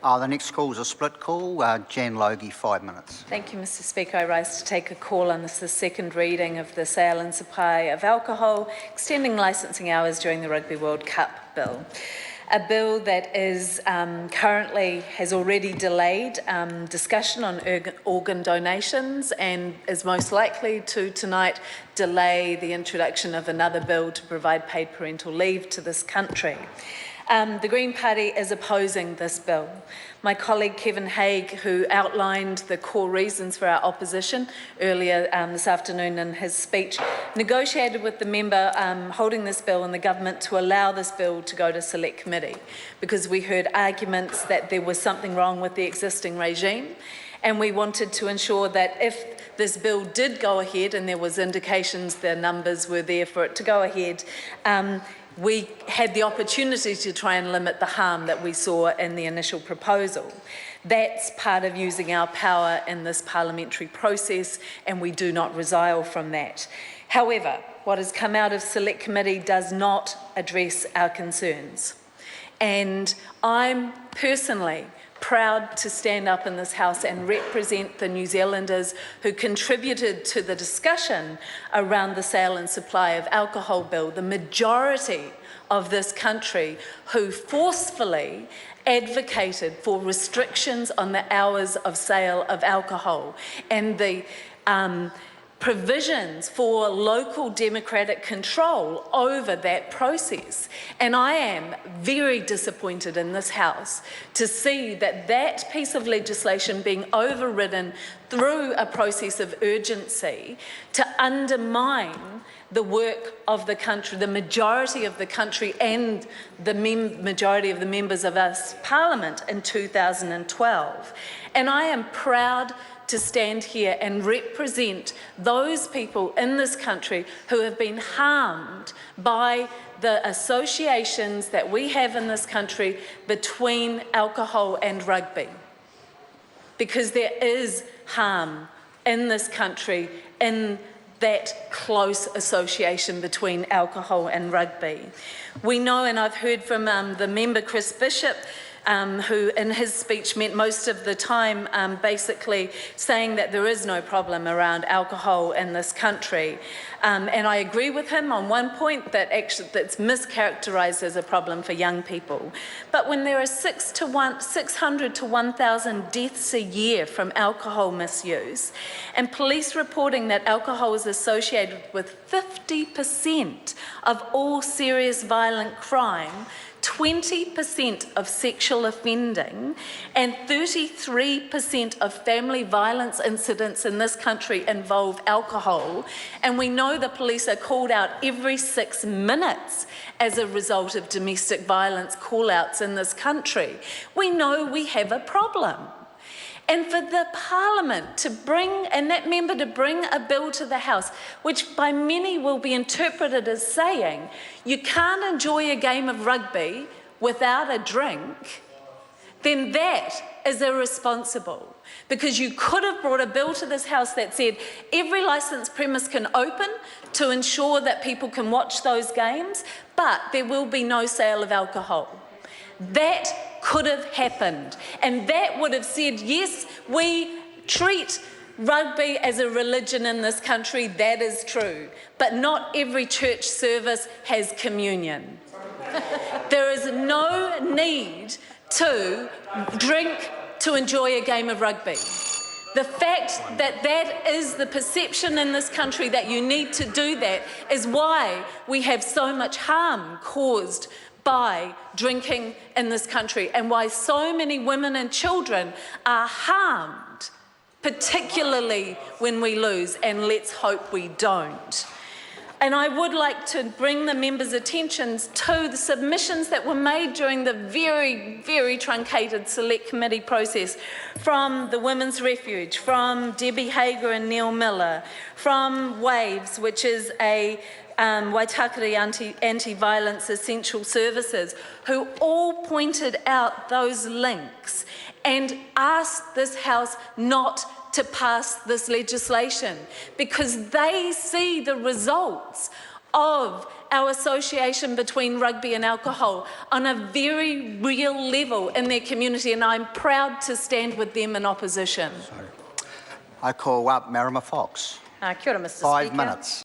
The next call is a split call. Jan Logie, 5 minutes. Thank you, Mr Speaker. I rise to take a call on the second reading of the sale and supply of alcohol, extending licensing hours during the Rugby World Cup bill. A bill that is currently has already delayed discussion on organ donations and is most likely to tonight delay the introduction of another bill to provide paid parental leave to this country. The Green Party is opposing this bill. My colleague Kevin Haig, who outlined the core reasons for our opposition earlier this afternoon in his speech, negotiated with the member holding this bill and the government to allow this bill to go to select committee, because we heard arguments that there was something wrong with the existing regime, and we wanted to ensure that if this bill did go ahead, and there was indications the numbers were there for it to go ahead, we had the opportunity to try and limit the harm that we saw in the initial proposal. That's part of using our power in this parliamentary process, and we do not resile from that. However, what has come out of Select Committee does not address our concerns. And I'm personally proud to stand up in this House and represent the New Zealanders who contributed to the discussion around the sale and supply of alcohol bill, the majority of this country who forcefully advocated for restrictions on the hours of sale of alcohol and the provisions for local democratic control over that process. And I am very disappointed in this House to see that that piece of legislation being overridden through a process of urgency to undermine the work of the country, the majority of the country and the majority of the members of our Parliament in 2012. And I am proud to stand here and represent those people in this country who have been harmed by the associations that we have in this country between alcohol and rugby. Because there is harm in this country in that close association between alcohol and rugby. We know, and I've heard from the member Chris Bishop, who in his speech spent most of the time basically saying that there is no problem around alcohol in this country. And I agree with him on one point, that actually that's mischaracterised as a problem for young people. But when there are 600 to 1,000 deaths a year from alcohol misuse, and police reporting that alcohol is associated with 50% of all serious violent crime, 20% of sexual offending, and 33% of family violence incidents in this country involve alcohol, and we know the police are called out every 6 minutes as a result of domestic violence call-outs in this country, we know we have a problem. And for the Parliament to bring, and that member to bring a bill to the House, which by many will be interpreted as saying, you can't enjoy a game of rugby without a drink, then that is irresponsible. Because you could have brought a bill to this House that said every licensed premise can open to ensure that people can watch those games, but there will be no sale of alcohol. That could have happened, and that would have said, yes, we treat rugby as a religion in this country, that is true, but not every church service has communion. There is no need to drink to enjoy a game of rugby. The fact that that is the perception in this country, that you need to do that, is why we have so much harm caused by drinking in this country, and why so many women and children are harmed, particularly when we lose, and let's hope we don't. And I would like to bring the members' attentions to the submissions that were made during the very, very truncated Select Committee process from the Women's Refuge, from Debbie Hager and Neil Miller, from WAVES, which is a Waitakere Anti-Violence Essential Services, who all pointed out those links and asked this House not to pass this legislation, because they see the results of our association between rugby and alcohol on a very real level in their community, and I'm proud to stand with them in opposition. I call up Marama Fox. Kia ora, Mr. 5 Speaker. minutes.